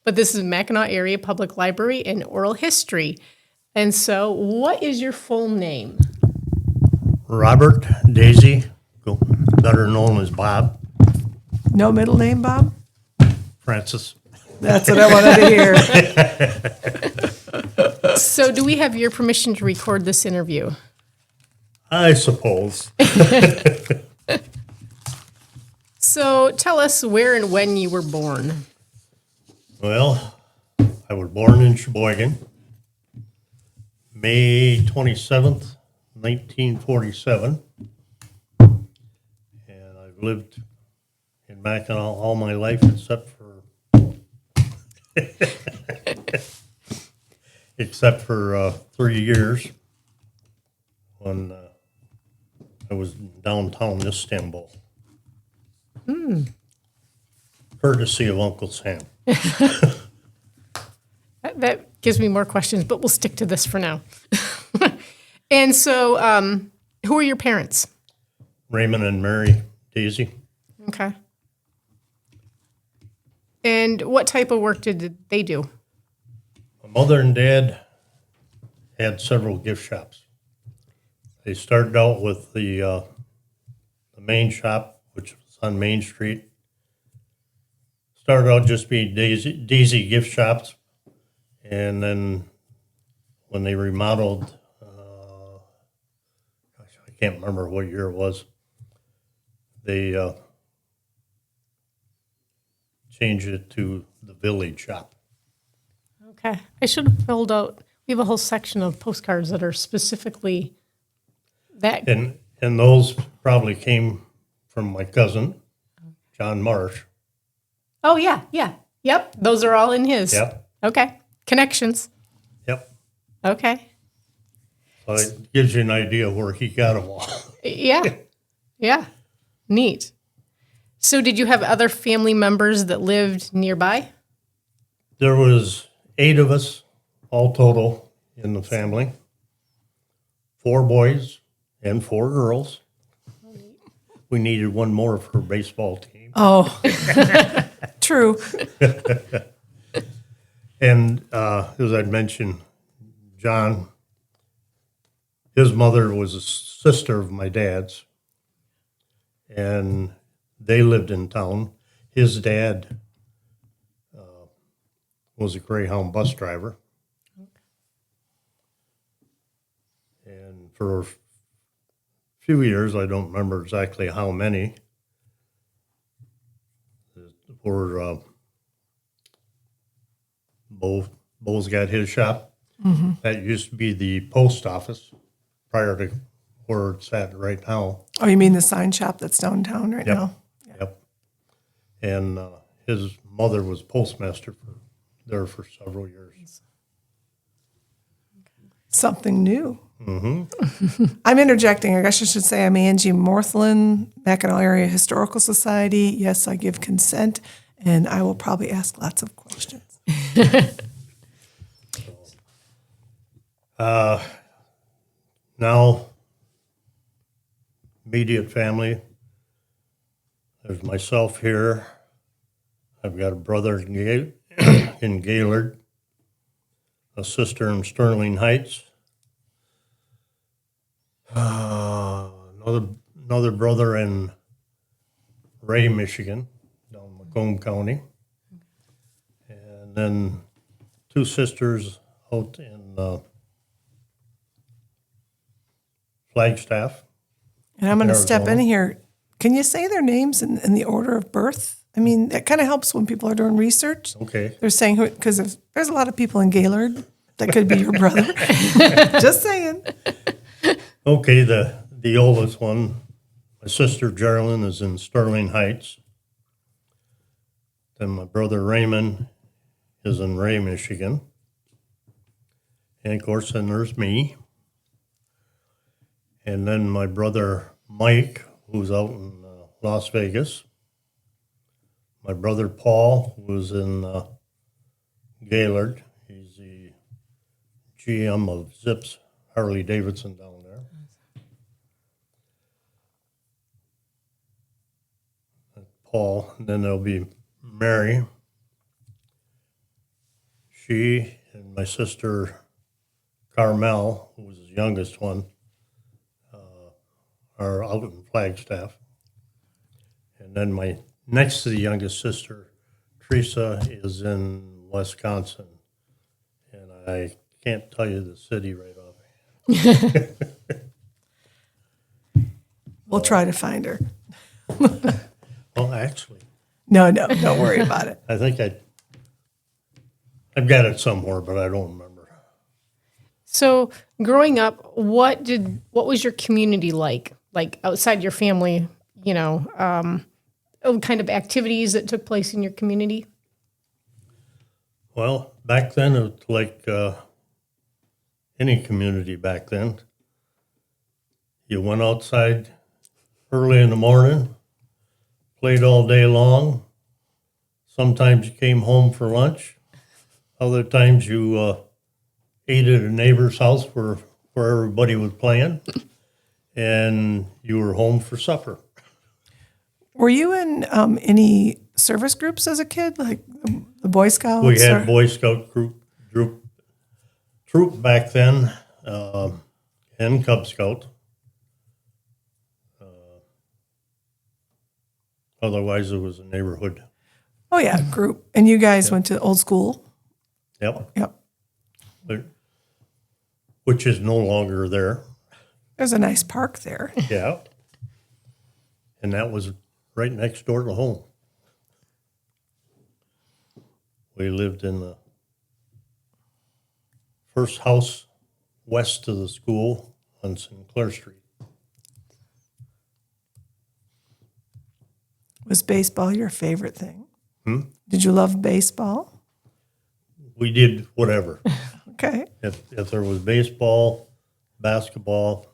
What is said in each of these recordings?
but this is Mackinaw Area Public Library and Oral History. And so, what is your full name? Robert Desy, better known as Bob No middle name, Bob? Francis. That's what I wanted to hear. So, do we have your permission to record this interview? I suppose. So, tell us where and when you were born. Well, I was born in Sheboygan, May 27th, 1947. And I've lived in Mackinaw all my life except for 3 years when I was downtown Istanbul. Courtesy of Uncle Sam. That gives me more questions, but we'll stick to this for now. And so, who are your parents? Raymond and Mary Desy. Okay. And what type of work did they do? My mother and dad had several gift shops. They started out with the main shop, which was on Main Street. Started out just being Desy gift shops, and then when they remodeled, I can't remember what year it was, they changed it to the Village shop. Okay. I should have filled out, we have a whole section of postcards that are specifically that. And those probably came from my cousin, John Marsh. Oh, yeah, yeah. Yep. Those are all in his. Yep. Okay. Connections. Yep. Okay. So it gives you an idea where he got them all. Yeah. Yeah. Neat. So did you have other family members that lived nearby? There was 8 of us, all total, in the family. 4 boys and 4 girls. We needed one more for a baseball team. Oh, true. And as I'd mentioned, John, his mother was a sister of my dad's, and they lived in town. His dad was a Greyhound bus driver. And for a few years, I don't remember exactly how many, were Bo's got his shop. Mm-hmm. That used to be the post office prior to where it's at right now. Oh, you mean the sign shop that's downtown right Yep. now? Yep. And his mother was postmaster there for several years. Something new. Mm-hmm. I'm interjecting. I guess I should say I'm Angie Morthland, Mackinaw Area Historical Society. Yes, I give consent, and I will probably ask lots of questions. Now, immediate family, there's myself here. I've got a brother in Gaylord, a sister in Sterling Heights, another brother in Ray, Michigan, down in Macomb County, and then 2 sisters out in Flagstaff. And I'm going to step in Arizona. here. Can you say their names in the order of birth? I mean, that kind of helps when people are doing research. Okay. They're saying, because there's a lot of people in Gaylord that could be your brother. Just saying. Okay, the oldest one, my sister Geraldine, is in Sterling Heights. Then my brother Raymond is in Ray, Michigan. And of course, then there's me. And then my brother Mike, who's out in Las Vegas. My brother Paul, who's in Gaylord. He's the GM of Zips Harley Davidson down there. Paul, and then there'll be Mary. she and my sister Carmel, who was the youngest one, are out in Flagstaff. And then my next to the youngest sister, Teresa, is in Wisconsin. And I can't tell you the city right off. We'll try to find her. Well, actually, No, don't worry about it. I think I've got it somewhere, but I don't remember. So growing up, what was your community like? Like outside your family, what kind of activities that took place in your community? Well, back then, it was like any community back then. You went outside early in the morning, played all day long. Sometimes you came home for lunch. Other times you ate at a neighbor's house where everybody was playing, and you were home for supper. Were you in any service groups as a kid, like the Boy Scouts? We had Boy Scout troop back then, and Cub Scout. Otherwise, it was a neighborhood. Oh yeah, group. And you guys went to old school? Yep. Yep. Which is no longer there. There's a nice park there. Yeah. And that was right next door to home. We lived in the first house west of the school on Sinclair Street. Was baseball your favorite thing? Did you love baseball? We did whatever. Okay. If there was baseball, basketball,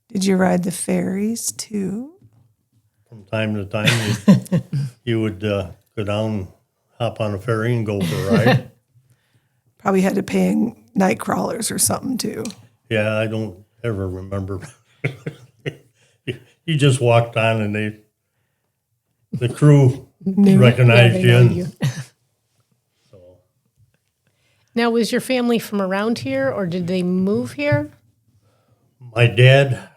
Did you ride the ferries too? from time to time, you would go down, hop on a ferry and go for a ride. Probably had to pay in night crawlers or something too. Yeah, I don't ever remember. You just walked on and the crew recognized Yeah, you. they know And you. so, Now, was your family from around here, or did they move here? my dad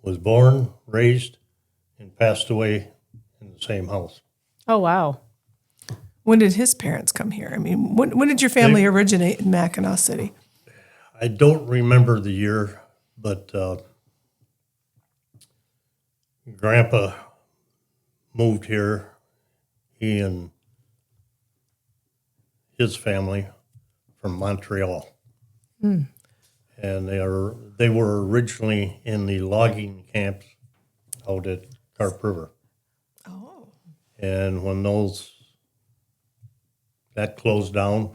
was born, raised, and passed away in the same house. Oh, wow. When did his parents come here? I mean, when did your family originate in Mackinaw City? I don't remember the year, but Grandpa moved here. He and his family from Montreal, and they were originally in the logging camps out at Carp River. Oh. And when that closed down,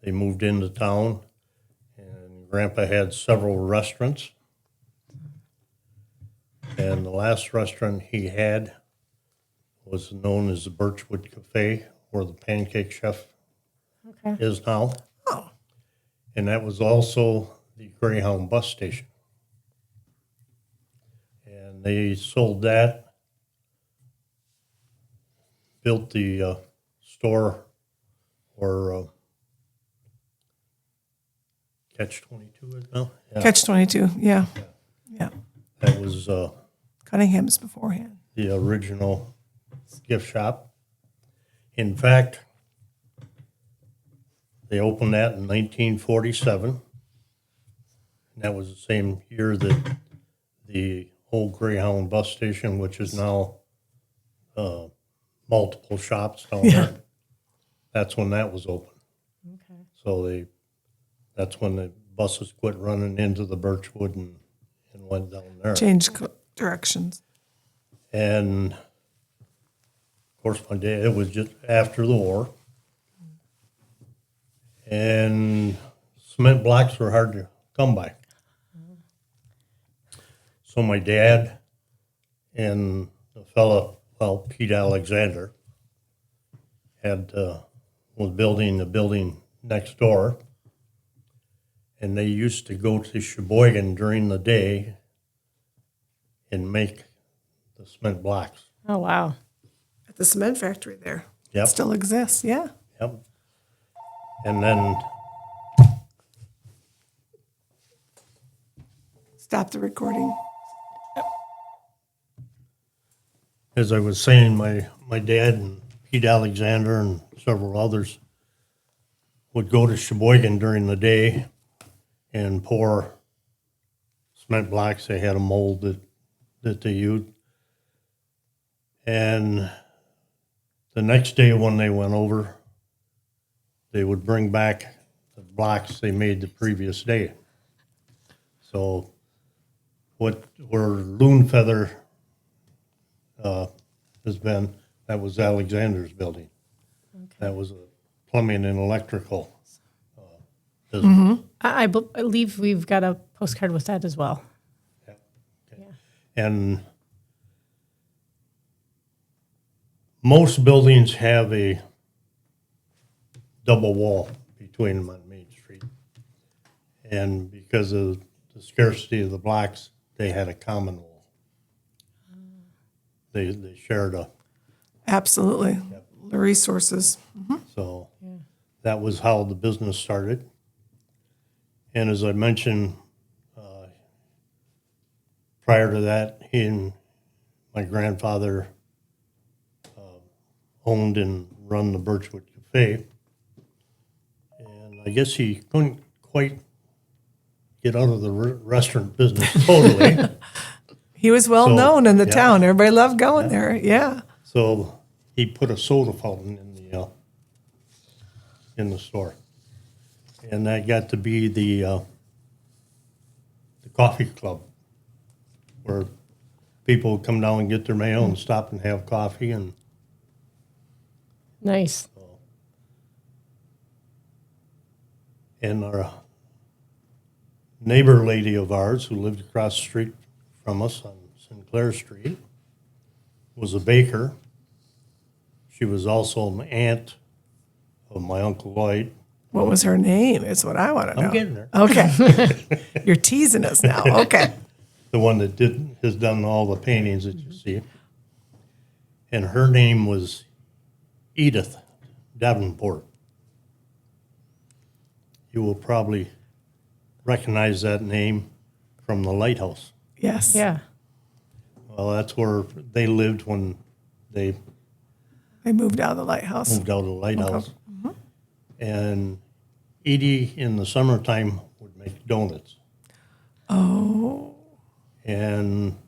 they moved into town, and Grandpa had several restaurants. And the last restaurant he had was known as the Birchwood Cafe, where the Pancake Chef Okay. is now. Oh. And that was also the Greyhound bus station. And they sold that, built the store where Catch-22 is now. Yeah, Catch-22, yeah. Yeah. that was Cunningham's beforehand. the original gift shop. In fact, they opened that in 1947. And that was the same year that the old Greyhound bus station, which is now multiple shops down there, that's when that was open. Okay. So that's when the buses quit running into the Birchwood and went down there. Changed directions. And of course, my dad, it was just after the war. And cement blocks were hard to come by. So my dad and the fella, Pete Alexander, was building the building next door. And they used to go to Sheboygan during the day and make the cement blocks. Oh, wow. At the cement factory there. Yep. It still exists, yeah. Yep. And then, Stop the recording. as I was saying, my dad and Pete Alexander and several others would go to Sheboygan during the day and pour cement blocks. They had a mold that they used. And the next day when they went over, they would bring back the blocks they made the previous day. So where Loon Feather has been, that was Alexander's building. Okay. That was a plumbing and electrical business. I believe we've got a postcard with that as well. Yeah. Okay. Yeah. And most buildings have a double wall between them on Main Street. And because of the scarcity of the blocks, they had a common wall. They shared a, Absolutely. The resources. so that was how the business started. And as I mentioned, prior to that, he and my grandfather owned and run the Birchwood Cafe. And I guess he couldn't quite get out of the restaurant business totally. He was well So, known in the yeah. town. Everybody loved going there. Yeah. So he put a soda fountain in the store. And that got to be the coffee club, where people would come down and get their mail and stop and have coffee. And Nice. our neighbor lady of ours who lived across the street from us on Sinclair Street was a baker. She was also an aunt of my Uncle Lloyd. What was her name? Is what I want to know. I'm getting there. Okay. You're teasing us now. Okay. The one that has done all the paintings that you see. And her name was Edith Davenport. You will probably recognize that name from the lighthouse. Yes. Yeah. Well, that's where they lived when they They moved out of the lighthouse. moved out of the lighthouse. And Edie, in the summertime, would make donuts. Oh. And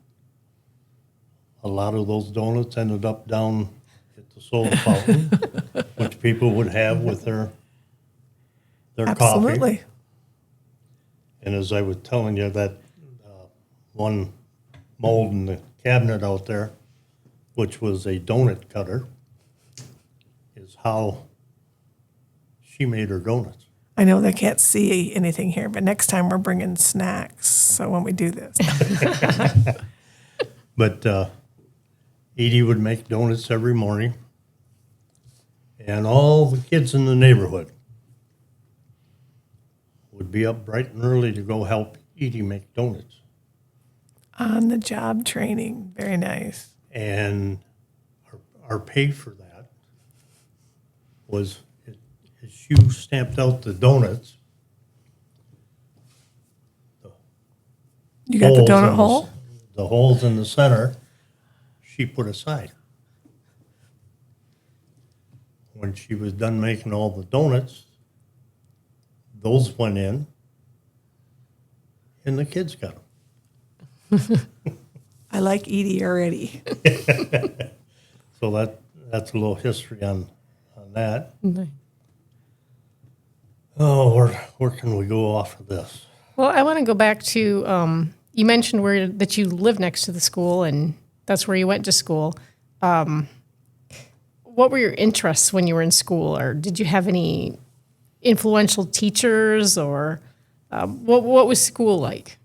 a lot of those donuts ended up down at the soda fountain, which people would have with their coffee. Absolutely. And as I was telling you, that one mold in the cabinet out there, which was a donut cutter, is how she made her donuts. I know they can't see anything here, but next time we're bringing snacks. So when we do this, But Edie would make donuts every morning, and all the kids in the neighborhood would be up bright and early to go help Edie make donuts. on the job training, very nice. And our pay for that was, as she stamped out the donuts, You got the holes in donut hole? The holes in the center, she put aside. When she was done making all the donuts, those went in, and the kids got them. I like Edie already. So that's a little history on that. Nice. Oh, where can we go off of this? Well, I want to go back to you mentioned that you live next to the school and that's where you went to school. What were your interests when you were in school, or did you have any influential teachers, or what was school like?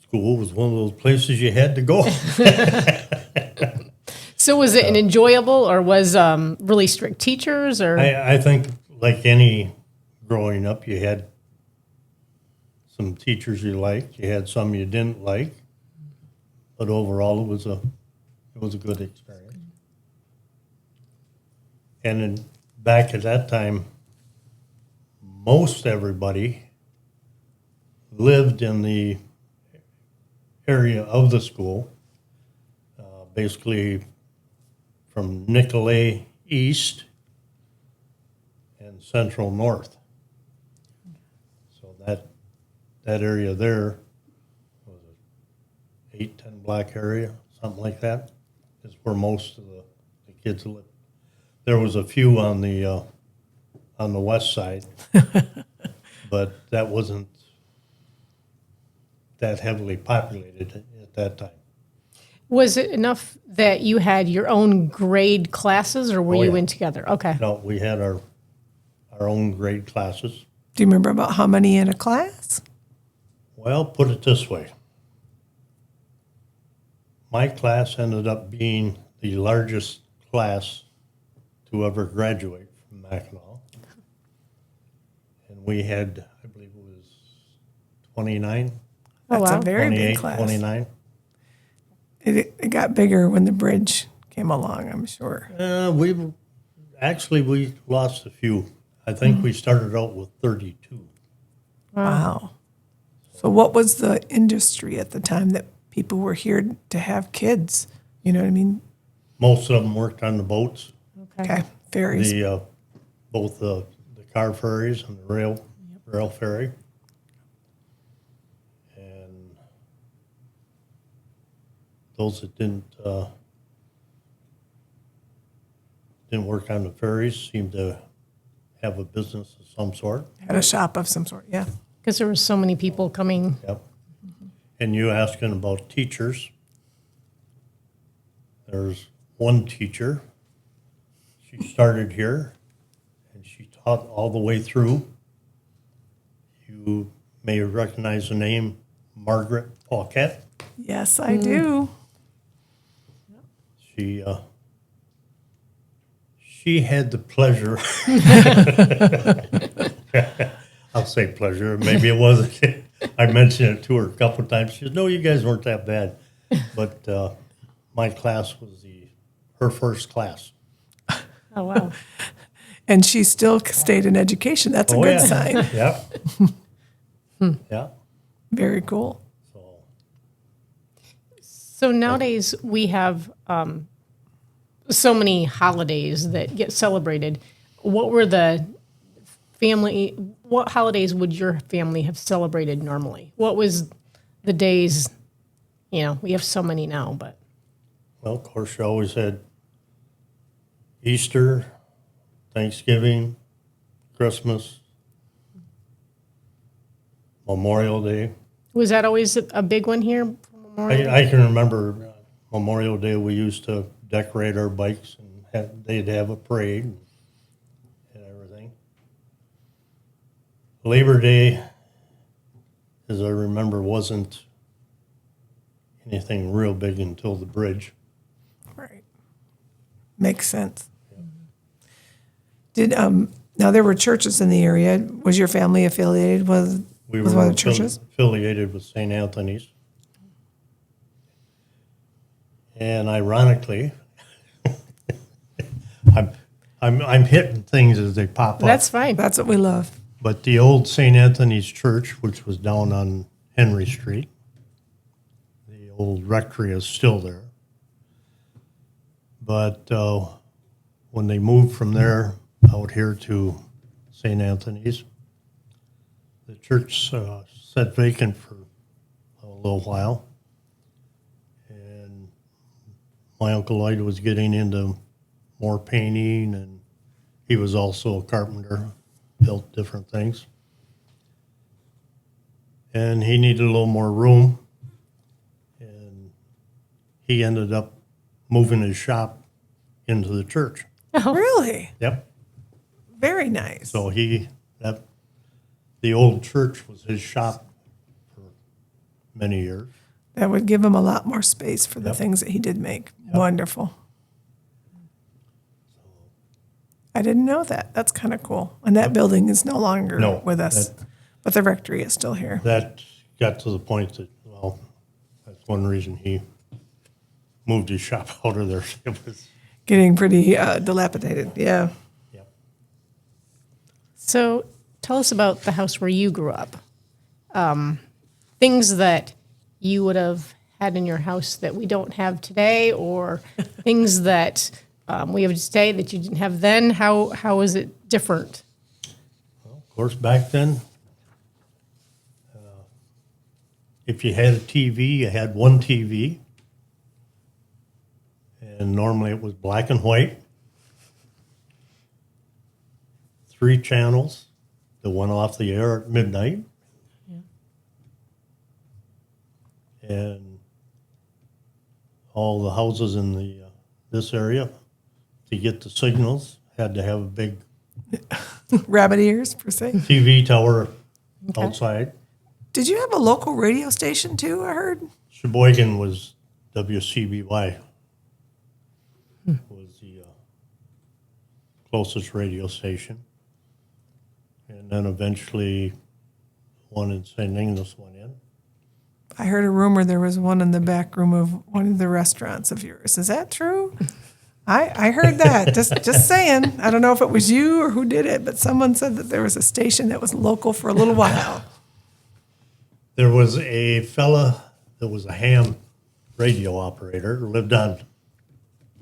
School was one of those places you had to go. So was it an enjoyable, or was really strict teachers, or I think, like any growing up, you had some teachers you liked, you had some you didn't like, but overall it was a good experience. back at that time, most everybody lived in the area of the school, basically from Nicolay east and central north. So that area there was an 8-10 block area, something like that, is where most of the kids lived. There was a few on the west side, but that wasn't that heavily populated at that time. Was it enough that you had your own grade classes, or were Oh, you yeah. in together? Okay. No, we had our own grade classes. Do you remember about how many in a class? Well, put it this way. My class ended up being the largest class to ever graduate from Mackinaw. And we had, I believe it was 29, Oh, That's wow. a very 28, big class. 29. It got bigger when the bridge came along, I'm sure. We lost a few. I think we started out with 32. Wow. So what was the industry at the time that people were here to have kids? You know what I mean? Most of them worked on the boats, Okay, ferries. both the car ferries and the rail ferry. And those that didn't work on the ferries seemed to have a business of some sort. Had a shop of some sort, yeah. Because there were so many people coming. Yep. And you asking about teachers. There's one teacher. She started here and she taught all the way through. You may recognize the name Margaret Paquette. Yes, I do. She had the pleasure. I'll say pleasure. Maybe it wasn't. I mentioned it to her a couple of times. She said, "No, you guys weren't that bad." But my class was her first class. Oh, wow. And she still stayed in education. That's a Oh, good yeah. sign. Yeah. Yeah. Very cool. So So nowadays we have so many holidays that get celebrated. What holidays would your family have celebrated normally? What was the days, we have so many now, but. well, of course, you always had Easter, Thanksgiving, Christmas, Memorial Day. Was that always a big one here? For Memorial Day? I can remember Memorial Day, we used to decorate our bikes and they'd have a parade and everything. Labor Day, as I remember, wasn't anything real big until the bridge. Right. Makes sense. Did now there were churches in the area. Was your family affiliated with We with were other churches? affiliated with St. Anthony's. And ironically, I'm hitting things as they pop up. That's fine. That's what we love. But the old St. Anthony's Church, which was down on Henry Street, the old rectory is still there. But when they moved from there out here to St. Anthony's, the church sat vacant for a little while. And my Uncle Lloyd was getting into more painting, and he was also a carpenter, built different things. And he needed a little more room, and he ended up moving his shop into the church. Really? Yep. Very nice. So the old church was his shop for many years. That would give him a lot more space for the Yep. things that he did make. Wonderful. I didn't know that. That's kind of cool. And that building is no longer No, with us, but the rectory is still here. That got to the point that, well, that's one reason he moved his shop out of there. It was Getting pretty dilapidated. Yeah. Yep. So tell us about the house where you grew up. Things that you would have had in your house that we don't have today, or things that we have today that you didn't have then. How is it different? Well, of course, back then, if you had a TV, you had one TV. And normally it was black and white. 3 channels that went off the air at midnight. And all the houses in this area, to get the signals, had to have a big Rabbit ears, per se. TV tower outside. Did you have a local radio station too, I heard? Sheboygan was WCBY. Was the closest radio station. And then eventually one in St. Ignace went in. I heard a rumor there was one in the back room of one of the restaurants of yours. Is that true? I heard that. Just saying. I don't know if it was you or who did it, but someone said that there was a station that was local for a little while. There was a fella that was a ham radio operator who lived on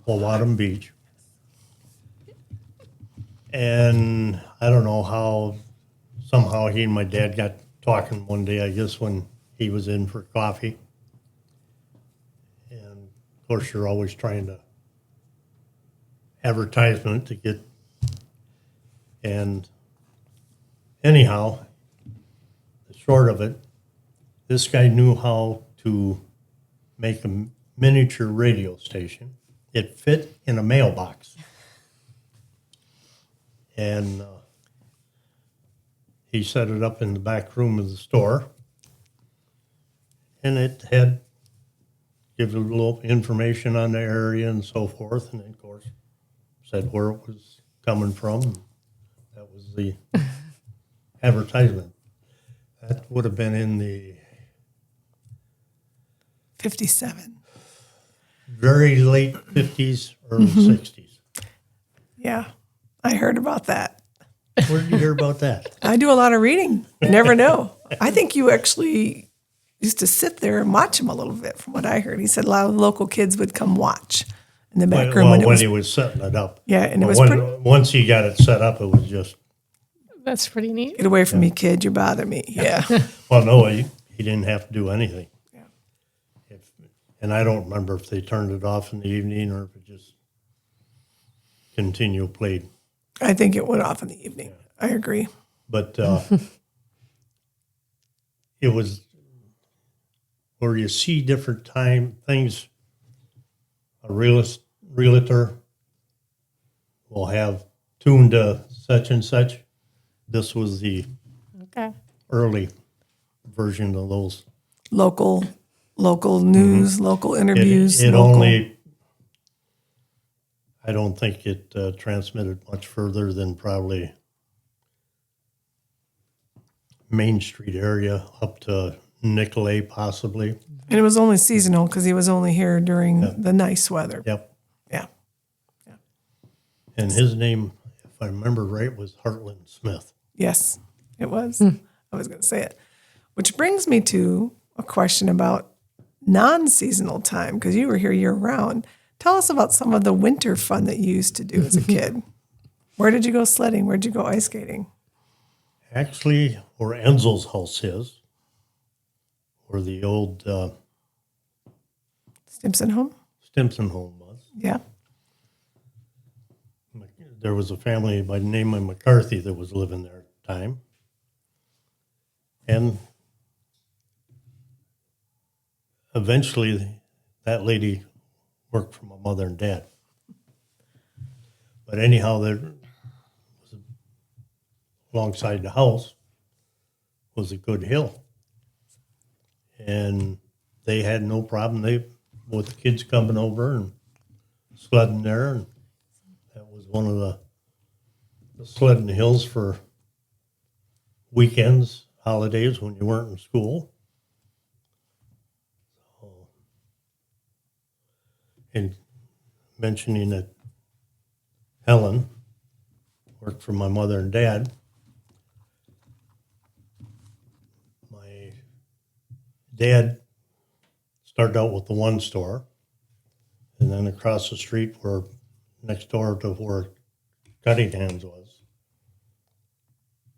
Wawadam Beach. And I don't know how, somehow he and my dad got talking one day, I guess, when he was in for coffee. And of course, you're always trying to advertisement to get, and anyhow, the short of it, this guy knew how to make a miniature radio station. It fit in a mailbox. And he set it up in the back room of the store. And it had, give a little information on the area and so forth. And then, of course, said where it was coming from. That was the advertisement. That would have been in the 57. very late 50s, early 60s. Yeah, I heard about that. Where did you hear about that? I do a lot of reading. You never know. I think you actually used to sit there and watch him a little bit, from what I heard. He said a lot of local kids would come watch in the back room. Well, when he was setting it up. Yeah, and it was once he got it set up, it was just... That's pretty neat. Get away from me, kid. You bother me. Yeah. Well, no, he didn't have to do anything. Yeah. And I don't remember if they turned it off in the evening or if it just continued played. I think it went off in the evening. I agree. But it was where you see different things. A realtor will have tuned to such and such. This was the early version of those. Local news, local interviews. It local. only, I don't think it transmitted much further than probably Main Street area up to Nicolay possibly. And it was only seasonal because he was only here during the nice weather. Yep. Yeah. And his name, if I remember right, was Heartland Smith. Yes, it was. I was going to say it. Which brings me to a question about non-seasonal time, because you were here year-round. Tell us about some of the winter fun that you used to do as a kid. Where did you go sledding? Where did you go ice skating? Actually, where Enzel's house is, where the old Stimson home? Stimson home was. Yeah. There was a family by the name of McCarthy that was living there at the time. And eventually, that lady worked for my mother and dad. But anyhow, there was alongside the house was a good hill. And they had no problem. With the kids coming over and sledding there. And that was one of the sledding hills for weekends, holidays when you weren't in school. And mentioning that Helen, worked for my mother and dad. My dad started out with the one store, and then across the street were next door to where Cutting Hands was.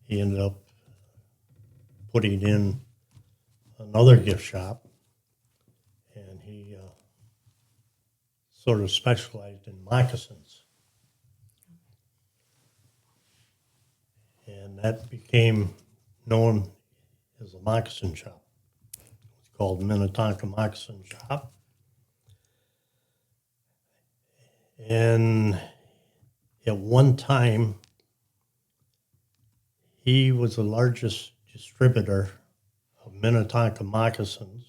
He ended up putting in another gift shop, and he sort of specialized in moccasins. And that became known as a moccasin shop. It's called Minnetonka Moccasin Shop. And at one time, he was the largest distributor of Minnetonka moccasins.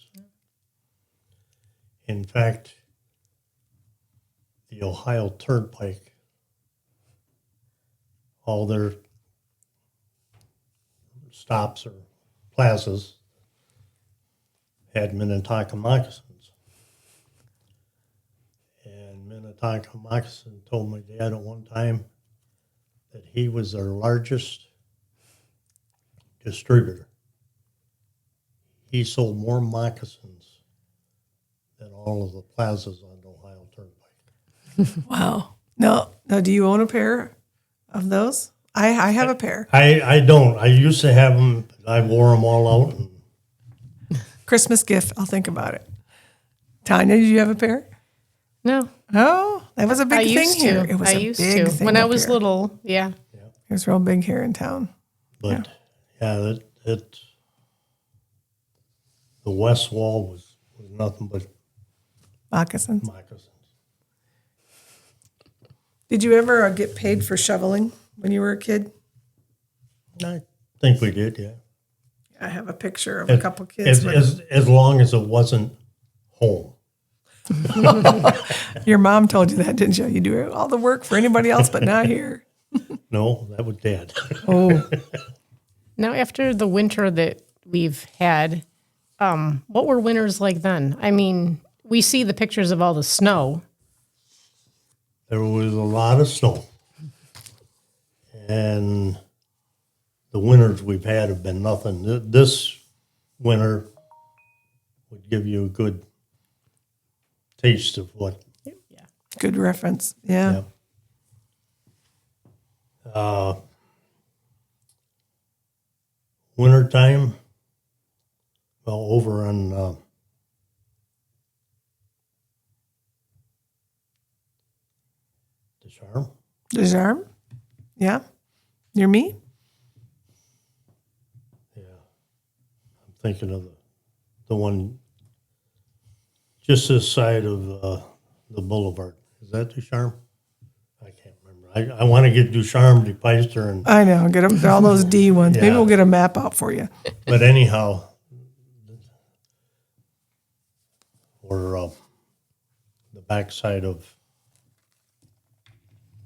In fact, the Ohio Turnpike, all their stops or plazas had Minnetonka moccasins. And Minnetonka Moccasin told my dad at one time that he was their largest distributor. He sold more moccasins than all of the plazas on the Ohio Turnpike. Wow. No, do you own a pair of those? I have a pair. I don't. I used to have them. I wore them all out. And Christmas gift. I'll think about it. Tanya, did you have a pair? No, Oh, that was a big I thing used here. to. It was I a used big to thing when I up was here. little. Yeah. It was real big here in town. But the west wall was nothing but Moccasins. moccasins. Did you ever get paid for shoveling when you were a kid? I think we did, yeah. I have a picture of a couple kids. As long as it wasn't home. Your mom told you that, didn't you? You do all the work for anybody else, but not here. No, that was Dad. Oh, Now, after the winter that we've had, what were winters like then? I mean, we see the pictures of all the snow. There was a lot of snow. And the winters we've had have been nothing. This winter would give you a good taste of what. Yeah. good reference. Yeah. Wintertime, well, over on the Charm. Desarm? Yeah. Near me? Yeah. I'm thinking of the one just this side of the boulevard. Is that Ducharme? I can't remember. I want to get Ducharme, DePeister, and I know. Get them, all those D ones. Maybe Yeah. we'll get a map out for you. but anyhow, we're the backside of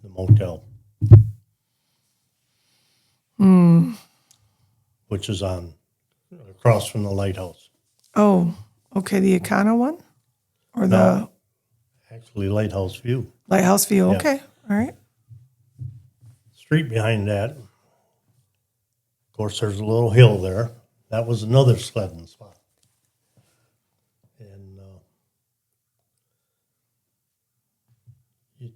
the motel, which is on across from the lighthouse. Oh, okay. The Econo one? Or the No. Actually, Lighthouse View. Lighthouse View? Yeah. Okay. All right. Street behind that, of course, there's a little hill there. That was another sledding spot. And you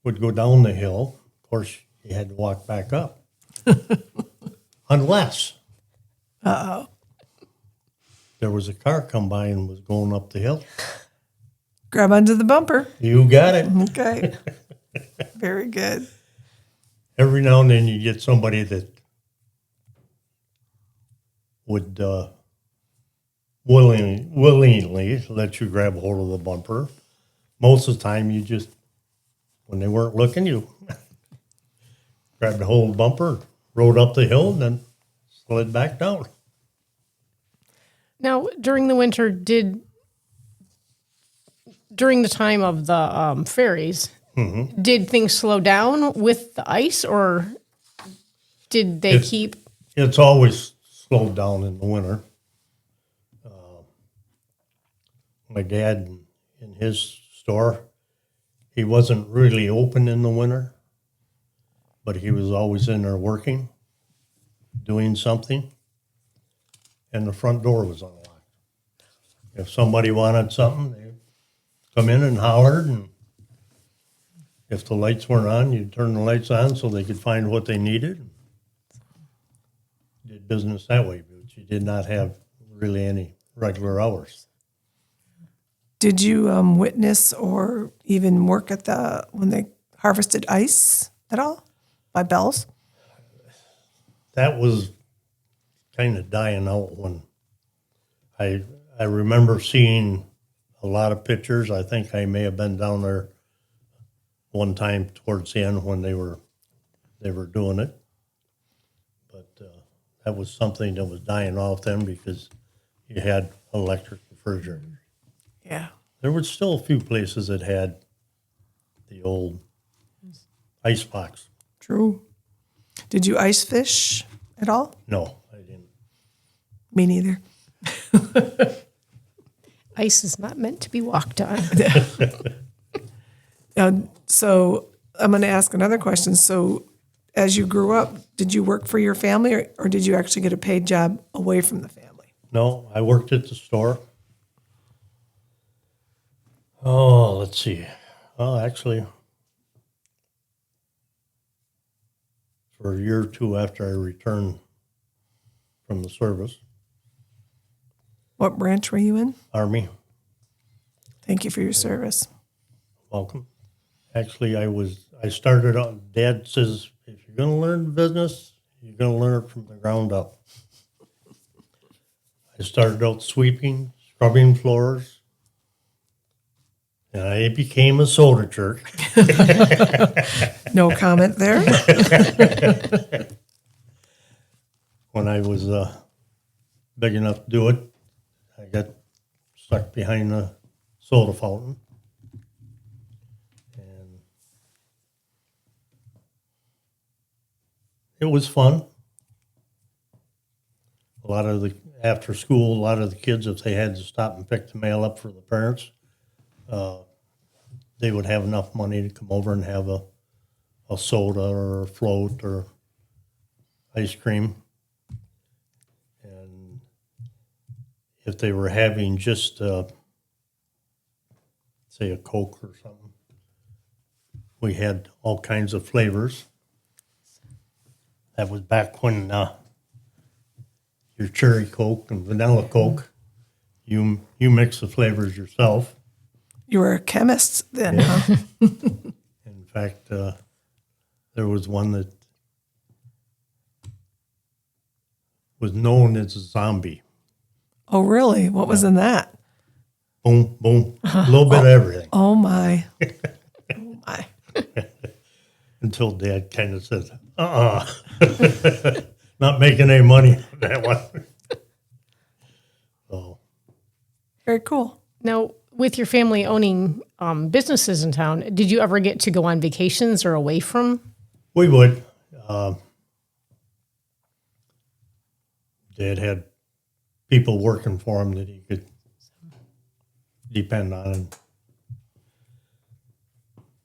would go down the hill. Of course, you had to walk back up. Unless there was a car come by and was going up the hill. Grab onto the bumper. You got it. Okay. Very good. Every now and then you get somebody that would willingly let you grab hold of the bumper. Most of the time, you just, when they weren't looking, you grabbed the whole bumper, rode up the hill, and then slid back down. Now, during the winter, during the time of the ferries, did things slow down with the ice, or did they keep? It's always slowed down in the winter. My dad, in his store, He wasn't really open in the winter, but he was always in there working, doing something, and the front door was unlocked. If somebody wanted something, they'd come in and hollered, and if the lights weren't on, you'd turn the lights on so they could find what they needed. Did business that way, but you did not have really any regular hours. Did you witness or even work at when they harvested ice at all by Bell's? That was kind of dying out when I remember seeing a lot of pictures. I think I may have been down there one time towards the end when they were doing it. But that was something that was dying off then because you had electric refrigerators. Yeah. There were still a few places that had the old ice box. True. Did you ice fish at all? No, I didn't. Me neither. Ice is not meant to be walked on. So I'm going to ask another question. So as you grew up, did you work for your family or did you actually get a paid job away from the family? No, I worked at the store. Oh, let's see. Well, actually, for a year or two after I returned from the service, What branch were you in? Army, Thank you for your service. welcome. Actually, I started on, Dad says, if you're going to learn the business, you're going to learn it from the ground up. I started out sweeping, scrubbing floors, and I became a soda jerk. No comment there. When I was big enough to do it, I got stuck behind the soda fountain. And it was fun. After school, a lot of the kids, if they had to stop and pick the mail up for the parents, they would have enough money to come over and have a soda or a float or ice cream. And if they were having just, say, a Coke or something, we had all kinds of flavors. That was back when your cherry Coke and vanilla Coke, you mix the flavors yourself. You were a chemist then, huh? In fact, there was one that was known as a zombie. Oh, really? What was in that? Boom, boom, a little bit of everything. Oh, my. Oh, my. Until Dad kind of said, not making any money on that one. So, Very cool. Now, with your family owning businesses in town, did you ever get to go on vacations or away from? we would. Dad had people working for him that he could depend on. And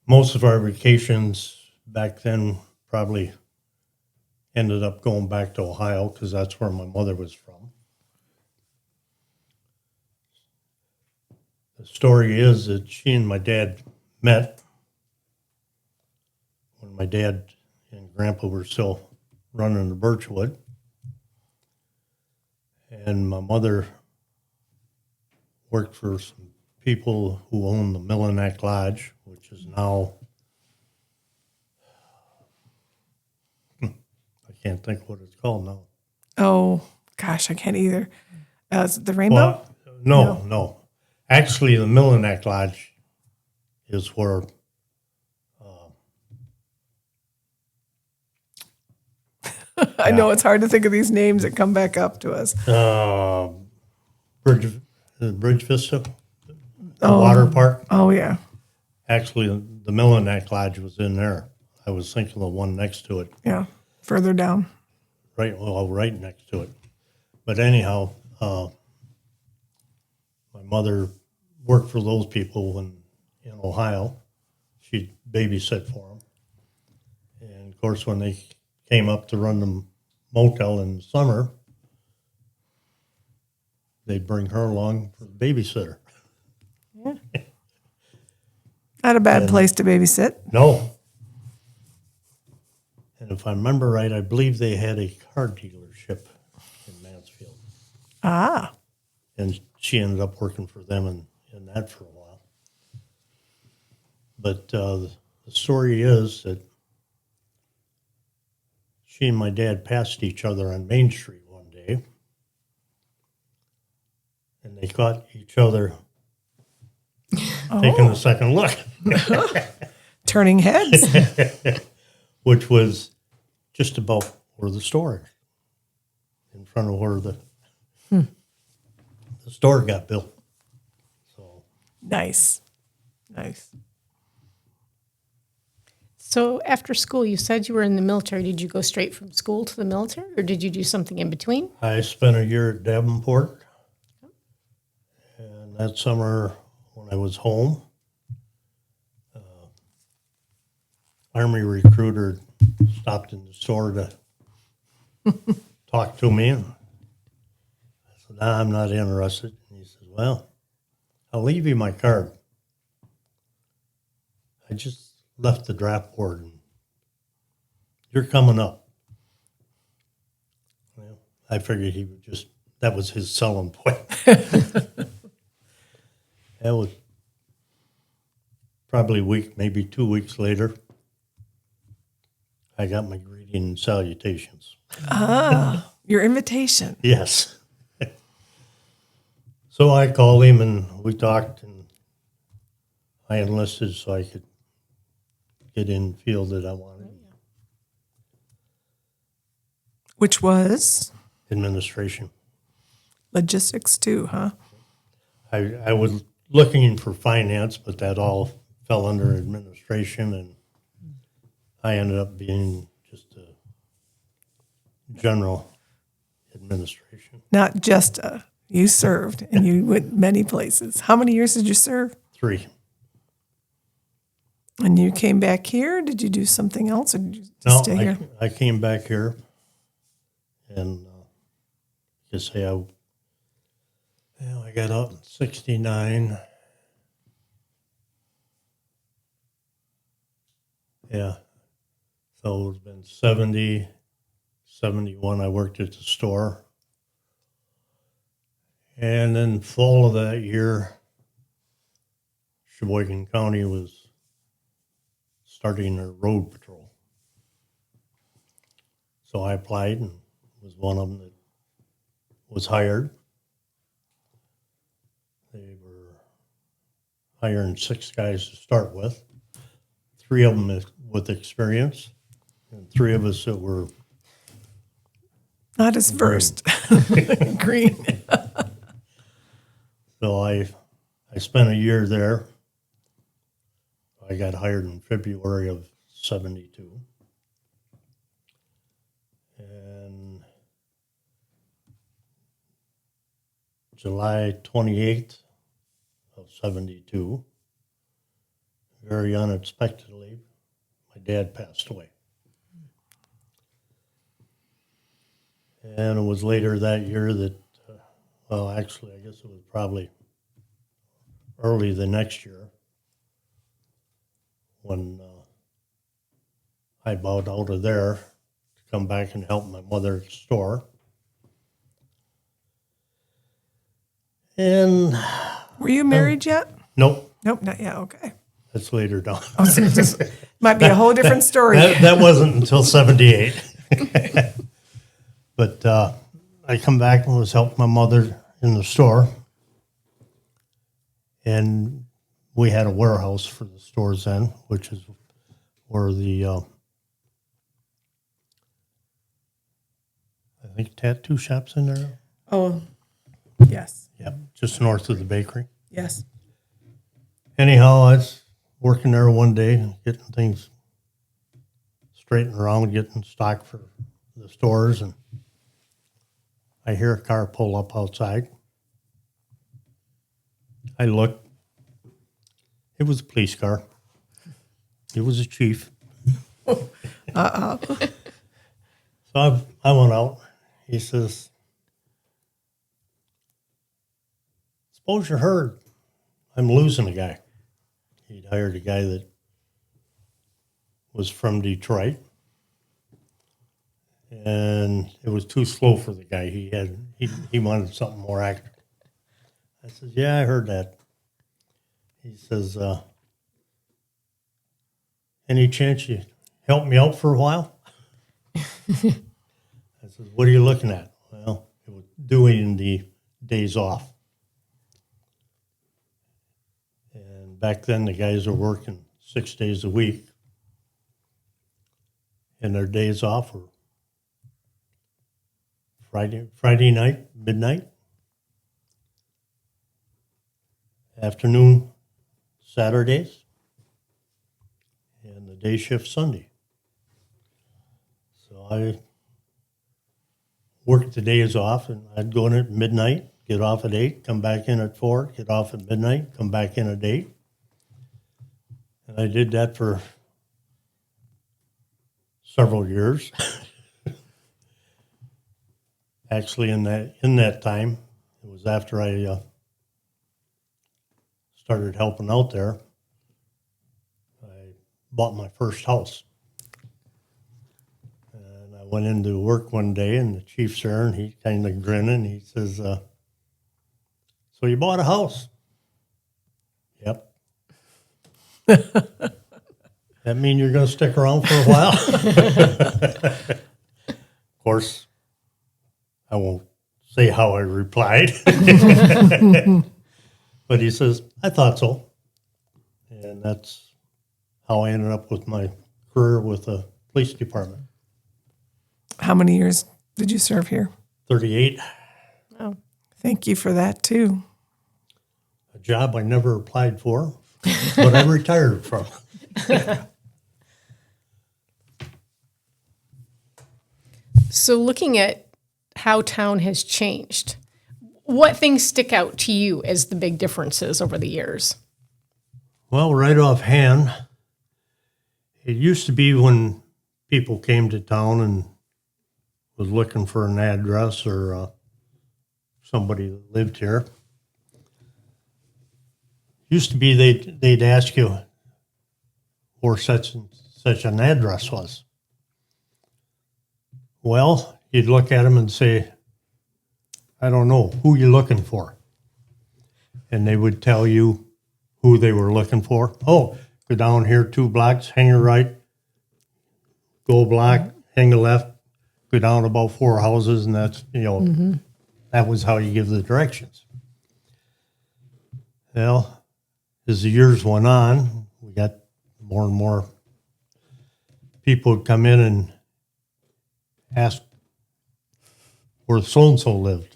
most of our vacations back then probably ended up going back to Ohio because that's where my mother was from. The story is that she and my dad met when my dad and Grandpa were still running the Birchwood. And my mother worked for some people who own the Mackinaw Lodge, which is now, I can't think what it's called now. Oh, gosh, I can't either. Is it the Rainbow? Well, no. Actually, the Mackinaw Lodge is where I know it's hard to think of these names that come back up to us. Bridge Vista, the water park. Oh, yeah. Actually, the Mackinaw Lodge was in there. I was thinking of the one next to it. Yeah. Further down. Right next to it. But anyhow, my mother worked for those people in Ohio. she'd babysit for them. And of course, when they came up to run the motel in the summer, they'd bring her along for the babysitter. Not a bad place to babysit. No. And if I remember right, I believe they had a car dealership in Mansfield. Ah, And she ended up working for them in that for a while. But the story is that she and my dad passed each other on Main Street one day. And they caught each other taking a second look, turning heads. which was just about where the store is, in front of where the store got built. So Nice. So after school, you said you were in the military. Did you go straight from school to the military, or did you do something in between? I spent a year at Davenport. And that summer, when I was home, Army recruiter stopped in the store to talk to me. And I said, nah, I'm not interested. And he says, well, I'll leave you my card. I just left the draft board and you're coming up. Well, I figured he would that was his selling point. That was probably a week, maybe 2 weeks later. I got my greeting and salutations. Your invitation. Yes. So I called him and we talked, and I enlisted so I could get in the field that I wanted. Which was Administration. logistics too, huh? I was looking for finance, but that all fell under administration, and I ended up being just a general administration. Not just you served, and you went many places. How many years did you serve? 3. And you came back here? Did you do something else, or did you No, stay here? I came back here, and I got out in 69. Yeah. So it's been 70, 71. I worked at the store. And then fall of that year, Sheboygan County was starting their road patrol. So I applied and was one of them that was hired. They were hiring 6 guys to start with, 3 of them with experience, and 3 of us that were Not as versed. Green. So I spent a year there. I got hired in February of 72. And July 28th of 72, very unexpectedly, my dad passed away. And it was later that year that, actually, I guess it was probably early the next year when I bowed out of there to come back and help my mother at the store. And Were you married yet? nope, Nope, not yet. Okay. that's later down. Might be a whole different story. That wasn't until 78. But I come back and was helping my mother in the store. And we had a warehouse for the stores then, which is where the, I think, tattoo shop's in there. Oh, yes. Yep, just north of the bakery. Yes. Anyhow, I was working there one day, getting things straightened around, getting stock for the stores, and I hear a car pull up outside. I looked. It was a police car. He was a chief. So I went out. He says, suppose you heard I'm losing a guy. He'd hired a guy that was from Detroit. And it was too slow for the guy. He wanted something more active. I said, yeah, I heard that. He says, any chance you help me out for a while? I said, what are you looking at? Well, it was doing the days off. And back then the guys were working 6 days a week. And their days off were Friday night, midnight, afternoon, Saturdays, and the day shift Sunday. So I worked the days off, and I'd go in at midnight, get off at 8, come back in at 4, get off at midnight, come back in at 8. And I did that for several years. Actually, in that time, it was after I started helping out there, I bought my first house. And I went into work one day, and the chief's there, and he kind of grinning. He says, so you bought a house? Yep. That mean you're going to stick around for a while? Of course, I won't say how I replied. But he says, I thought so. And that's how I ended up with my career with the police department. How many years did you serve here? 38, Oh, Thank you for that, too. a job I never applied for, but I retired from. so looking at how town has changed, what things stick out to you as the big differences over the years? Well, right offhand, it used to be when people came to town and was looking for an address or somebody that lived here. Used to be they'd ask you where such and such an address was. Well, you'd look at them and say, I don't know, who you looking for? And they would tell you who they were looking for. Oh, go down here 2 blocks, hang a right, go a block, hang a left, go down about 4 houses, and that's, that was how you give the directions. Well, as the years went on, we got more and more people would come in and ask where so-and-so lived.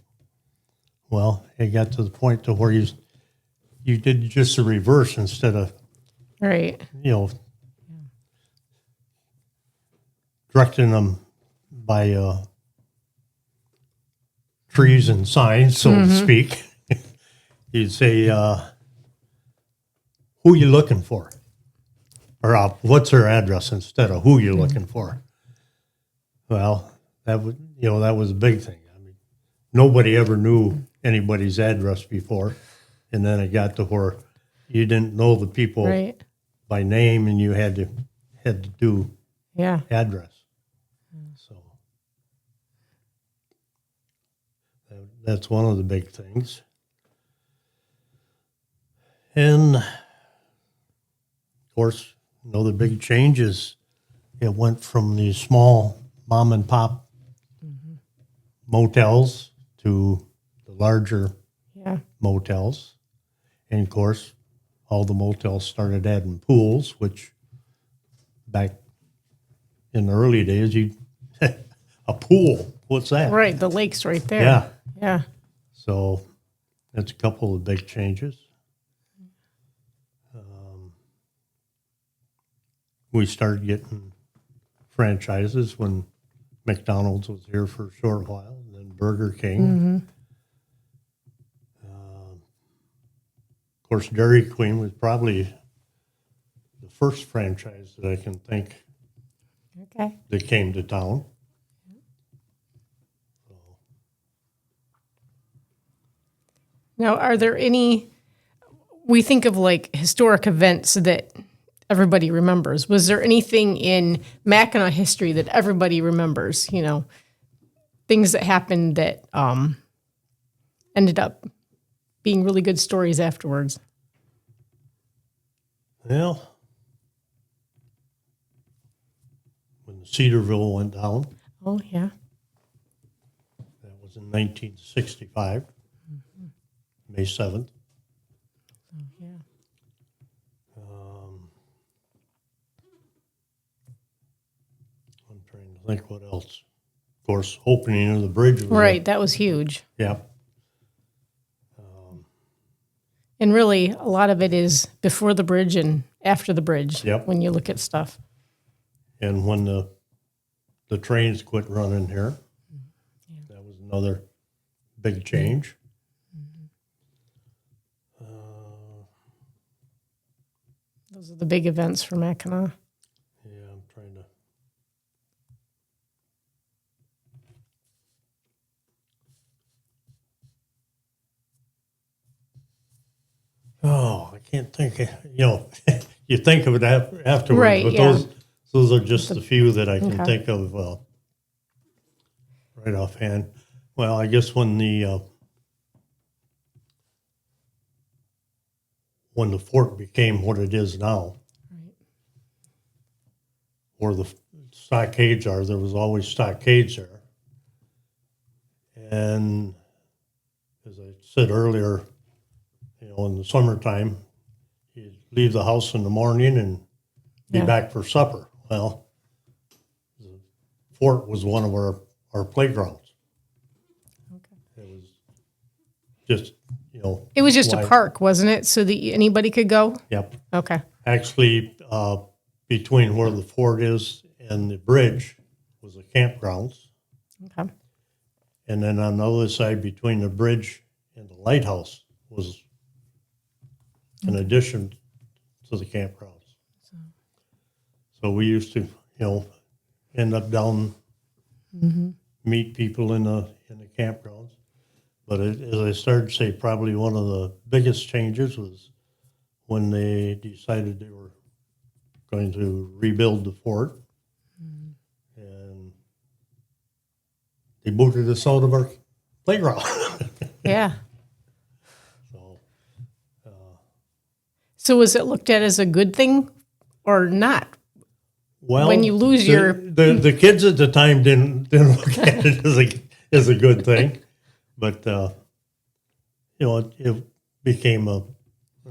Well, it got to the point to where you did just the reverse instead of, Right. directing them by trees and signs, so to speak. You'd say, who you looking for? Or what's their address instead of who you're looking for. Well, that was a big thing. I mean, nobody ever knew anybody's address before. And then it got to where you didn't know the people Right. by name, and you had to do Yeah. address. So that's one of the big things. And of course, the big change is it went from these small mom and pop motels to the larger Yeah. motels. And of course, all the motels started adding pools, which back in the early days, a pool, what's that? Right. The lake's right there. Yeah. Yeah. So that's a couple of big changes. We started getting franchises when McDonald's was here for a short while, and then Burger King. Of course, Dairy Queen was probably the first franchise that I can think Okay. that came to town. Now, are there any, we think of like historic events that everybody remembers. Was there anything in Mackinac history that everybody remembers? You know, things that happened that ended up being really good stories afterwards? Well, when the Cedarville went down, Oh, yeah. that was in 1965, May 7th. Yeah. I'm trying to think what else. Of course, opening of the bridge. Was Right. That was huge. Yep. And really, a lot of it is before the bridge and after the bridge Yep. when you look at stuff. And when the trains quit running here, that was another big change. Those are the big events for Mackinac. Yeah, I'm trying to. Oh, I can't think. You think of it afterwards, Right, but yeah. those are just the few that I can Okay. think of right offhand. Well, I guess when the fort became what it is now, Right. where the stockades are, there was always stockades there. And as I said earlier, in the summertime, you'd leave the house in the morning and be Yeah. back for supper. Well, the fort was one of our playgrounds. Okay. It was just, It was just a wide- park, wasn't it? So that anybody could go? Yep. Okay. Actually, between where the fort is and the bridge was the campgrounds. Okay. And then on the other side, between the bridge and the lighthouse, was an addition to the campgrounds. So we used to, end up down, meet people in the campgrounds. But as I started to say, probably one of the biggest changes was when they decided they were going to rebuild the fort. And they booted us out of our playground. Yeah. So, So was it looked at as a good thing or not? well, When you lose your- the kids at the time didn't look at it as a good thing, but it became an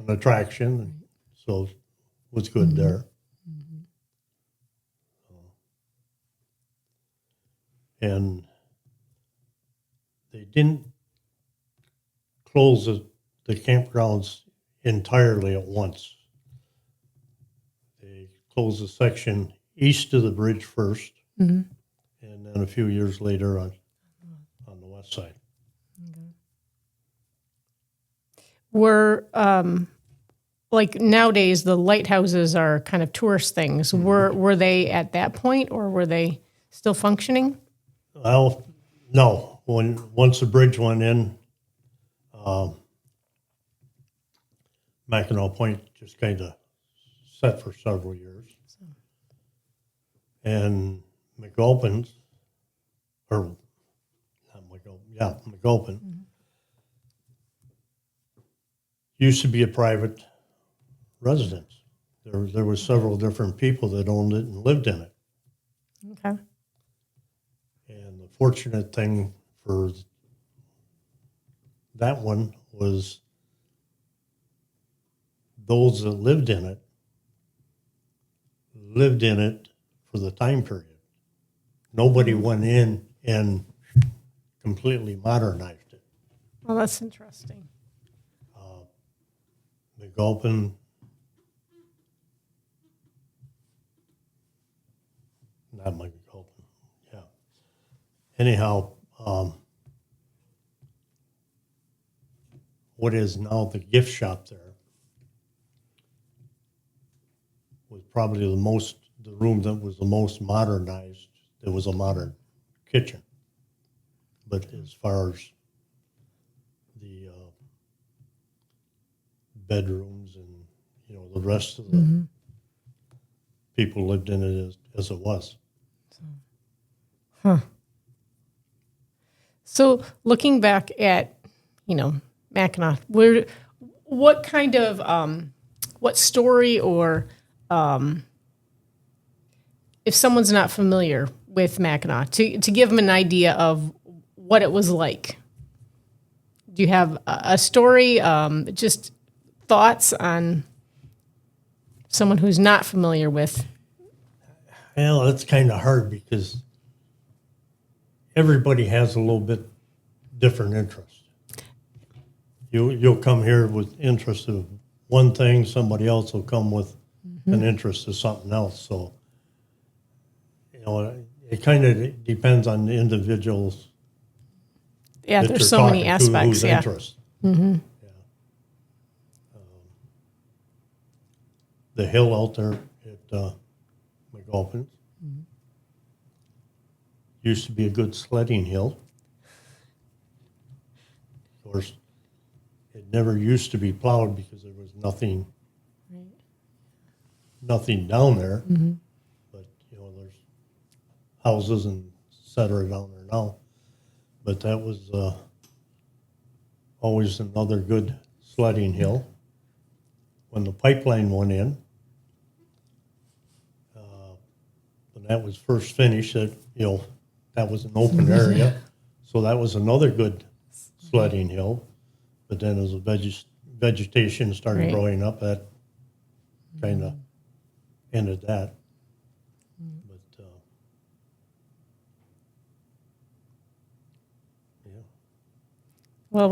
attraction, so it was good there. And they didn't close the campgrounds entirely at once. They closed the section east of the bridge first, and then a few years later on the west side. Were like nowadays the lighthouses are kind of tourist things. Were they at that point or were they still functioning? Well, no. Once the bridge went in, Mackinac Point just kind of set for several years. And McAlpin's, or not McAlpin, yeah, McAlpin, used to be a private residence. There were several different people that owned it and lived in it. Okay. And the fortunate thing for that one was those that lived in it for the time period. Nobody went in and completely modernized it. Well, that's interesting. McAlpin, not McAlpin, yeah. Anyhow, what is now the gift shop there was probably the room that was the most modernized. It was a modern kitchen. But as far as the bedrooms and, the rest of the people lived in it as it was. So looking back at, Mackinac, what kind of, what story or if someone's not familiar with Mackinac, to give them an idea of what it was like? Do you have a story, just thoughts on someone who's not familiar with? Well, it's kind of hard because everybody has a little bit different interest. You'll come here with interest of one thing, somebody else will come with an interest of something else. So, it kind of depends on the individuals. Yeah, that there's you're so many talking to, aspects. whose Yeah. interest. The hill out there at McAlpin's used to be a good sledding hill. Of course, it never used to be plowed because there was nothing down there. But there's houses and et cetera down there now. But that was always another good sledding hill. When the pipeline went in, when that was first finished, that was an open area, so that was another good sledding hill. But then as the vegetation started Right. growing up, that kind of ended that. But yeah. Well,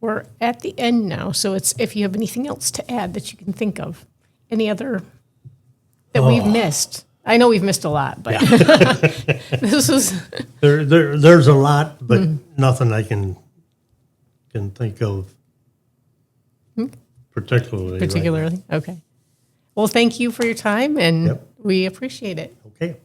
we're at the end now, so it's if you have anything else to add that you can think of, any other that we've missed. I know we've missed a lot, but this was There's a lot, but nothing I can think of particularly. Right particularly okay. Well, thank you for your time, and Yep. we appreciate it. now. Okay.